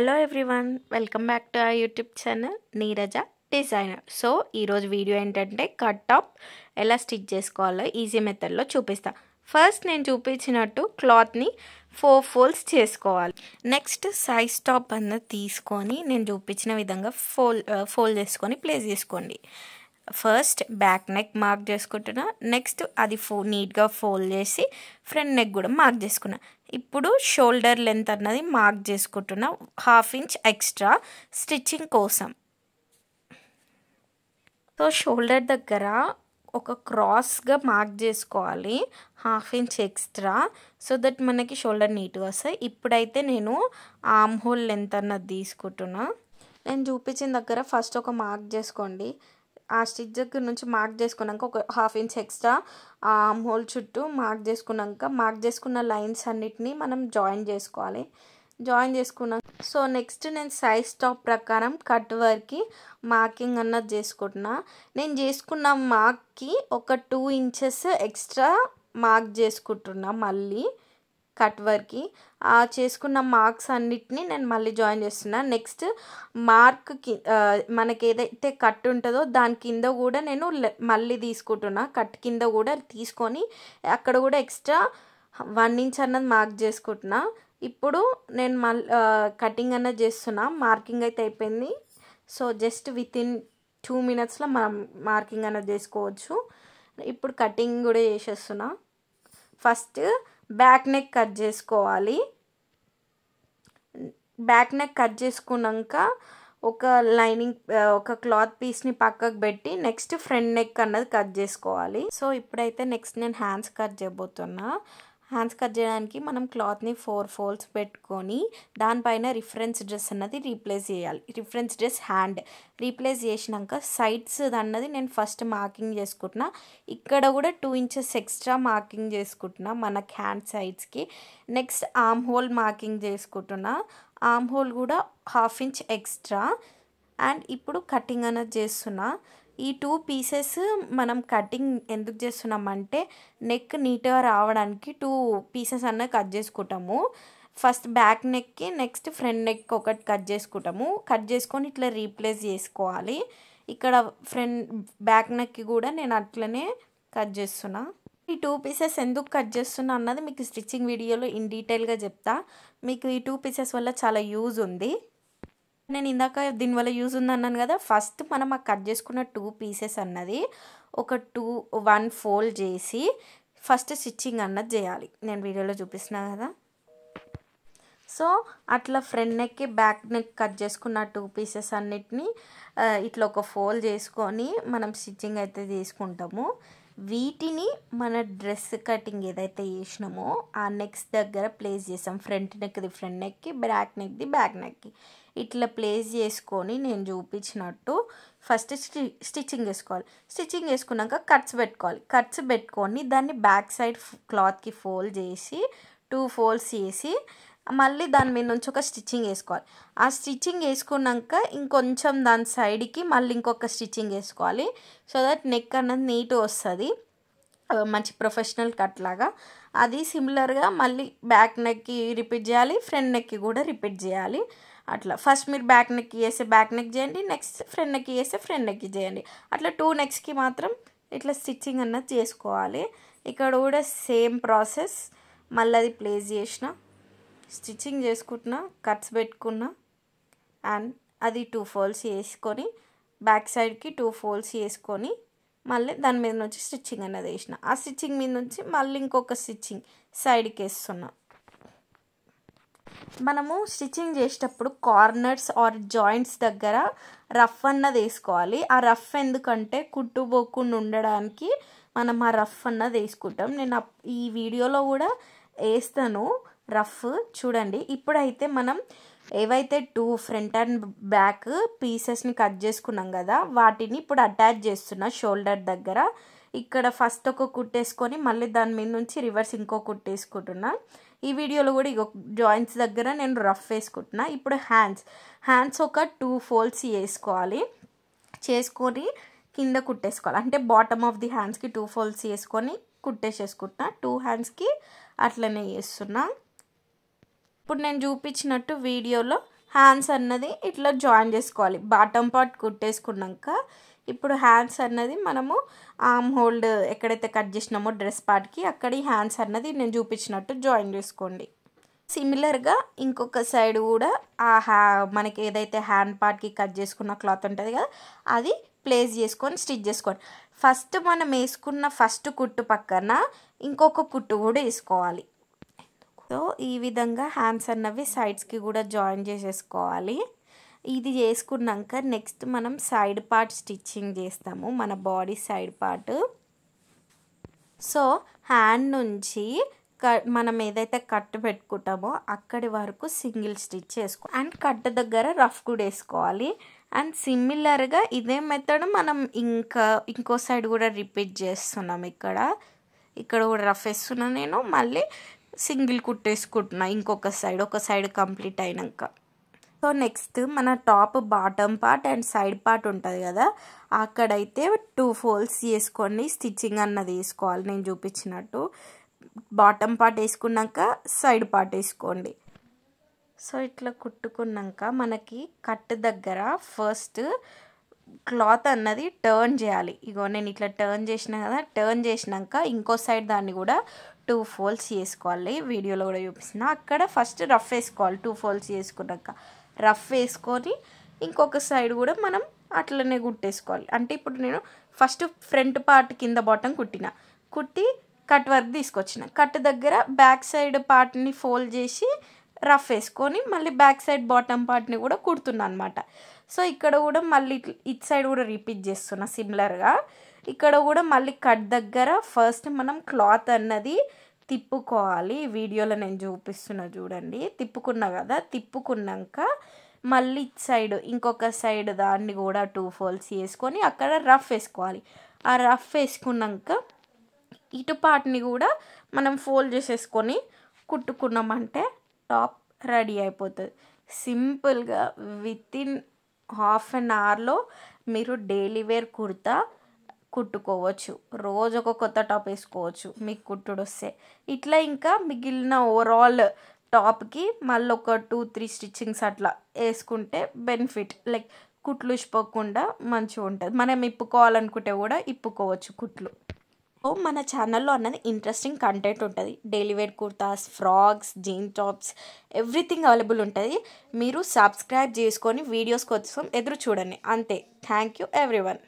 Hello everyone, welcome back to our YouTube channel Neeraja designer. So ఈరోజు video ఏంటంటే cut top ఎలా stitch చేసుకోవాలో easy మెథడ్లో చూపిస్తా. ఫస్ట్ నేను చూపించినట్టు క్లాత్ని 4 ఫోల్డ్స్ చేసుకోవాలి. నెక్స్ట్ సైజ్ టాప్ అన్నది తీసుకొని నేను చూపించిన విధంగా ఫోల్డ్ చేసుకొని ప్లేస్ చేసుకోండి. ఫస్ట్ బ్యాక్ నెక్ మార్క్ చేసుకుంటున్నా. నెక్స్ట్ అది నీట్గా ఫోల్డ్ చేసి ఫ్రంట్ నెక్ కూడా మార్క్ చేసుకున్నా. ఇప్పుడు షోల్డర్ లెంత్ అన్నది మార్క్ చేసుకుంటున్నా 1/2 ఇంచ్ ఎక్స్ట్రా స్టిచ్చింగ్ కోసం. సో షోల్డర్ దగ్గర ఒక క్రాస్గా మార్క్ చేసుకోవాలి 1/2 ఇంచ్ ఎక్స్ట్రా, సో దట్ మనకి షోల్డర్ నీట్గా వస్తాయి. ఇప్పుడైతే నేను ఆర్మ్ హోల్ లెంత్ అన్నది తీసుకుంటున్నా. నేను చూపించిన దగ్గర ఫస్ట్ ఒక మార్క్ చేసుకోండి. ఆ స్టిచ్ దగ్గర నుంచి మార్క్ చేసుకున్నాక ఒక 1/2 ఇంచ్ ఎక్స్ట్రా ఆర్మ్ హోల్ చుట్టూ మార్క్ చేసుకున్న లైన్స్ అన్నిటినీ మనం జాయిన్ చేసుకోవాలి. జాయిన్ చేసుకున్నాక సో నెక్స్ట్ నేను సైజ్ టాప్ ప్రకారం కట్ వర్క్కి మార్కింగ్ అన్నది చేసుకుంటున్నా. నేను చేసుకున్న మార్క్కి ఒక 2 ఇంచెస్ ఎక్స్ట్రా మార్క్ చేసుకుంటున్నా. మళ్ళీ కట్ వర్క్కి ఆ చేసుకున్న మార్క్స్ అన్నిటినీ నేను మళ్ళీ జాయిన్ చేస్తున్నా. నెక్స్ట్ మార్క్కి మనకి ఏదైతే కట్ ఉంటుందో దాని కింద కూడా నేను మళ్ళీ తీసుకుంటున్నా. కట్ కింద కూడా తీసుకొని అక్కడ కూడా ఎక్స్ట్రా 1 ఇంచ్ అన్నది మార్క్ చేసుకుంటున్నా. ఇప్పుడు నేను కటింగ్ అన్నది చేస్తున్నా. మార్కింగ్ అయితే అయిపోయింది. సో జస్ట్ వితిన్ 2 మినిట్స్లో మనం మార్కింగ్ అన్నది చేసుకోవచ్చు. ఇప్పుడు కటింగ్ కూడా చేసేస్తున్నా. ఫస్ట్ బ్యాక్ నెక్ కట్ చేసుకోవాలి. బ్యాక్ నెక్ కట్ చేసుకున్నాక ఒక క్లాత్ పీస్ని పక్కకు పెట్టి నెక్స్ట్ ఫ్రంట్ నెక్ అన్నది కట్ చేసుకోవాలి. సో ఇప్పుడైతే నెక్స్ట్ నేను హ్యాండ్స్ కట్ చేయబోతున్నా. హ్యాండ్స్ కట్ చేయడానికి మనం క్లాత్ని 4 ఫోల్డ్స్ పెట్టుకొని దానిపైన రిఫరెన్స్ డ్రెస్ అన్నది రీప్లేస్ చేయాలి. రిఫరెన్స్ డ్రెస్ హ్యాండ్ రీప్లేస్ చేసినాక సైడ్స్ అన్నది నేను ఫస్ట్ మార్కింగ్ చేసుకుంటున్నా. ఇక్కడ కూడా 2 ఇంచెస్ ఎక్స్ట్రా మార్కింగ్ చేసుకుంటున్నా మనకి హ్యాండ్ సైడ్స్కి. నెక్స్ట్ ఆర్మ్ హోల్ మార్కింగ్ చేసుకుంటున్నా. ఆర్మ్ హోల్ కూడా 1/2 ఇంచ్ ఎక్స్ట్రా. అండ్ ఇప్పుడు కటింగ్ అన్నది చేస్తున్నా. ఈ 2 పీసెస్ మనం కటింగ్ ఎందుకు చేస్తున్నామంటే నెక్ నీట్గా రావడానికి 2 పీసెస్ అన్నది కట్ చేసుకుంటాము. ఫస్ట్ బ్యాక్ నెక్కి నెక్స్ట్ ఫ్రంట్ నెక్ ఒకటి కట్ చేసుకుంటాము. కట్ చేసుకొని ఇట్లా రీప్లేస్ చేసుకోవాలి. ఇక్కడ బ్యాక్ నెక్కి కూడా నేను అట్లనే కట్ చేస్తున్నా. ఈ 2 పీసెస్ ఎందుకు కట్ చేస్తున్నా అన్నది మీకు స్టిచ్చింగ్ వీడియోలో ఇన్ డీటెయిల్గా చెప్తా. మీకు ఈ 2 పీసెస్ వల్ల చాలా యూజ్ ఉంది. నేను ఇందాక దీనివల్ల యూజ్ ఉందన్నాను కదా. ఫస్ట్ మనం ఆ కట్ చేసుకున్న 2 పీసెస్ అన్నది 1 ఫోల్డ్ చేసి ఫస్ట్ స్టిచ్చింగ్ అన్నది చేయాలి. నేను వీడియోలో చూపిస్తున్నా కదా. సో అట్లా ఫ్రంట్ నెక్కి బ్యాక్ నెక్ కట్ చేసుకున్న 2 పీసెస్ అన్నిటిని ఇట్లా ఒక ఫోల్డ్ చేసుకొని మనం స్టిచ్చింగ్ అయితే చేసుకుంటాము. వీటిని మన డ్రెస్ కటింగ్ ఏదైతే చేసినామో ఆ నెక్స్ దగ్గర ప్లేస్ చేసాం. ఫ్రంట్ నెక్ది ఫ్రంట్ నెక్కి, బ్యాక్ నెక్ది బ్యాక్ నెక్కి ఇట్లా ప్లేస్ చేసుకొని నేను చూపించినట్టు ఫస్ట్ స్టిచ్చింగ్ చేసుకోవాలి. స్టిచ్చింగ్ చేసుకున్నాక కట్స్ పెట్టుకోవాలి. కట్స్ పెట్టుకొని దాన్ని బ్యాక్ సైడ్ క్లాత్కి ఫోల్డ్ చేసి 2 ఫోల్డ్స్ చేసి మళ్ళీ దాని మీద నుంచి ఒక స్టిచ్చింగ్ వేసుకోవాలి. ఆ స్టిచ్చింగ్ వేసుకున్నాక ఇంకొంచెం దాని సైడ్కి మళ్ళీ ఇంకొక స్టిచ్చింగ్ వేసుకోవాలి. సో దట్ నెక్ అన్నది నీట్గా వస్తుంది, మంచి ప్రొఫెషనల్ కట్ లాగా. అది సిమిలర్గా మళ్ళీ బ్యాక్ నెక్కి రిపీట్ చేయాలి, ఫ్రంట్ నెక్కి కూడా రిపీట్ చేయాలి. అట్లా ఫస్ట్ మీరు బ్యాక్ నెక్కి చేస్తే బ్యాక్ నెక్ చేయండి, నెక్స్ట్ ఫ్రంట్ నెక్కి చేస్తే ఫ్రంట్ నెక్కి చేయండి. అట్లా 2 నెక్స్కి మాత్రం ఇట్లా స్టిచ్చింగ్ అన్నది చేసుకోవాలి. ఇక్కడ కూడా సేమ్ ప్రాసెస్. మళ్ళీ అది ప్లేస్ చేసిన స్టిచ్చింగ్ చేసుకుంటున్నా, కట్స్ పెట్టుకున్నా అండ్ అది 2 ఫోల్డ్స్ వేసుకొని బ్యాక్ సైడ్కి 2 ఫోల్డ్స్ వేసుకొని మళ్ళీ దాని మీద నుంచి స్టిచ్చింగ్ అన్నది వేసిన. ఆ స్టిచ్చింగ్ మీద నుంచి మళ్ళీ ఇంకొక స్టిచ్చింగ్ సైడ్కి వేస్తున్నా. మనము స్టిచ్చింగ్ చేసేటప్పుడు కార్నర్స్ ఆర్ జాయింట్స్ దగ్గర రఫ్ అన్నది వేసుకోవాలి. ఆ రఫ్ ఎందుకంటే కుట్టుపోకుండా ఉండడానికి మనం ఆ రఫ్ అన్నది వేసుకుంటాం. నేను ఈ వీడియోలో కూడా వేస్తాను రఫ్, చూడండి. ఇప్పుడైతే మనం ఏవైతే 2 ఫ్రంట్ అండ్ బ్యాక్ పీసెస్ని కట్ చేసుకున్నాం కదా వాటిని ఇప్పుడు అటాచ్ చేస్తున్నా షోల్డర్ దగ్గర. ఇక్కడ ఫస్ట్ ఒక కుట్టేసుకొని మళ్ళీ దాని మీద నుంచి రివర్స్ ఇంకో కుట్టేసుకుంటున్నా. ఈ వీడియోలో కూడా జాయింట్స్ దగ్గర నేను రఫ్ వేసుకుంటున్నా. ఇప్పుడు హ్యాండ్స్ ఒక 2 ఫోల్డ్స్ వేసుకోవాలి. చేసుకొని కింద కుట్టేసుకోవాలి. అంటే బాటమ్ ఆఫ్ ది హ్యాండ్స్కి 2 ఫోల్డ్స్ వేసుకొని కుట్టేసేసుకుంటున్నా. 2 హ్యాండ్స్కి అట్లనే చేస్తున్నా. ఇప్పుడు నేను చూపించినట్టు వీడియోలో హ్యాండ్స్ అన్నది ఇట్లా జాయిన్ చేసుకోవాలి. బాటమ్ పార్ట్ కుట్టేసుకున్నాక ఇప్పుడు హ్యాండ్స్ అన్నది మనము ఆర్మ్ హోల్డ్ ఎక్కడైతే కట్ చేసినామో డ్రెస్ పార్ట్కి అక్కడ ఈ హ్యాండ్స్ అన్నది నేను చూపించినట్టు జాయిన్ చేసుకోండి. సిమిలర్గా ఇంకొక సైడ్ కూడా మనకి ఏదైతే హ్యాండ్ పార్ట్కి కట్ చేసుకున్న క్లాత్ ఉంటుంది కదా అది ప్లేస్ చేసుకొని స్టిచ్ చేసుకోండి. ఫస్ట్ మనం వేసుకున్న ఫస్ట్ కుట్టు పక్కన ఇంకొక కుట్టు కూడా వేసుకోవాలి. సో ఈ విధంగా హ్యాండ్స్ అన్నవి సైడ్స్కి కూడా జాయిన్ చేసేసుకోవాలి. ఇది చేసుకున్నాక నెక్స్ట్ మనం సైడ్ పార్ట్ స్టిచ్చింగ్ చేస్తాము, మన body side part. So hand నుంచి మనం ఏదైతే కట్ పెట్టుకుంటామో అక్కడి వరకు సింగిల్ స్టిచ్ చేసుకోవాలి అండ్ కట్ దగ్గర రఫ్ కూడా వేసుకోవాలి. అండ్ సిమిలర్గా ఇదే మెథడ్ మనం ఇంకో సైడ్ కూడా రిపీట్ చేస్తున్నాం. ఇక్కడ కూడా రఫ్ వేస్తున్నాను నేను, మళ్ళీ సింగిల్ కుట్టేసుకుంటున్నా ఇంకొక సైడ్, ఒక సైడ్ కంప్లీట్ అయినాక. సో నెక్స్ట్ మన top bottom part and side part ఉంటుంది కదా అక్కడైతే 2 ఫోల్డ్స్ చేసుకొని స్టిచ్చింగ్ అన్నది వేసుకోవాలి నేను చూపించినట్టు. బాటమ్ పార్ట్ వేసుకున్నాక సైడ్ పార్ట్ వేసుకోండి. సో ఇట్లా కుట్టుకున్నాక మనకి కట్ దగ్గర ఫస్ట్ క్లాత్ అన్నది టర్న్ చేయాలి. ఇగో నేను ఇట్లా టర్న్ చేసిన కదా, టర్న్ చేసినాక ఇంకో సైడ్ దాన్ని కూడా 2 ఫోల్డ్స్ చేసుకోవాలి. వీడియోలో కూడా చూపిస్తున్నా. అక్కడ ఫస్ట్ రఫ్ వేసుకోవాలి. 2 ఫోల్డ్స్ చేసుకున్నాక రఫ్ వేసుకొని ఇంకొక సైడ్ కూడా మనం అట్లనే కుట్టేసుకోవాలి. అంటే ఇప్పుడు నేను ఫస్ట్ ఫ్రంట్ పార్ట్ కింద బాటం కుట్టి కట్ వర్క్ తీసుకొచ్చిన, కట్ దగ్గర బ్యాక్ సైడ్ పార్ట్ని ఫోల్డ్ చేసి రఫ్ వేసుకొని మళ్ళీ బ్యాక్ సైడ్ బాటమ్ పార్ట్ని కూడా కుడుతున్నా అనమాట. సో ఇక్కడ కూడా మళ్ళీ ఇటు సైడ్ కూడా రిపీట్ చేస్తున్నా సిమిలర్గా. ఇక్కడ కూడా మళ్ళీ కట్ దగ్గర ఫస్ట్ మనం క్లాత్ అన్నది తిప్పుకోవాలి. వీడియోలో నేను చూపిస్తున్నా చూడండి. తిప్పుకున్నా కదా, తిప్పుకున్నాక మళ్ళీ ఇటు సైడ్ ఇంకొక సైడ్ దాన్ని కూడా 2 ఫోల్డ్స్ వేసుకొని అక్కడ రఫ్ వేసుకోవాలి. ఆ రఫ్ వేసుకున్నాక ఇటు పార్ట్ని కూడా మనం ఫోల్డ్ చేసేసుకొని కుట్టుకున్నామంటే టాప్ రెడీ అయిపోతుంది. సింపుల్గా వితిన్ హాఫ్ అన్ అవర్లో మీరు డైలీ వేర్ కుర్తా కుట్టుకోవచ్చు. రోజు ఒక కొత్త టాప్ వేసుకోవచ్చు మీకు కుట్టుడు వస్తే. ఇట్లా ఇంకా మిగిలిన ఓవరాల్ టాప్కి మళ్ళీ ఒక 2-3 స్టిచ్చింగ్స్ అట్లా వేసుకుంటే బెనిఫిట్, లైక్ కుట్లు ఇచ్చిపోకుండా మంచిగా ఉంటుంది. మనం ఇప్పుకోవాలనుకుంటే కూడా ఇప్పుకోవచ్చు కుట్లు. సో మన ఛానల్లో అన్నది ఇంట్రెస్టింగ్ కంటెంట్ ఉంటుంది. Daily wear kurtas, frocks, jean tops everything available ఉంటుంది. మీరు సబ్స్క్రైబ్ చేసుకొని వీడియోస్ కోసం ఎదురు చూడండి అంతే. Thank you everyone.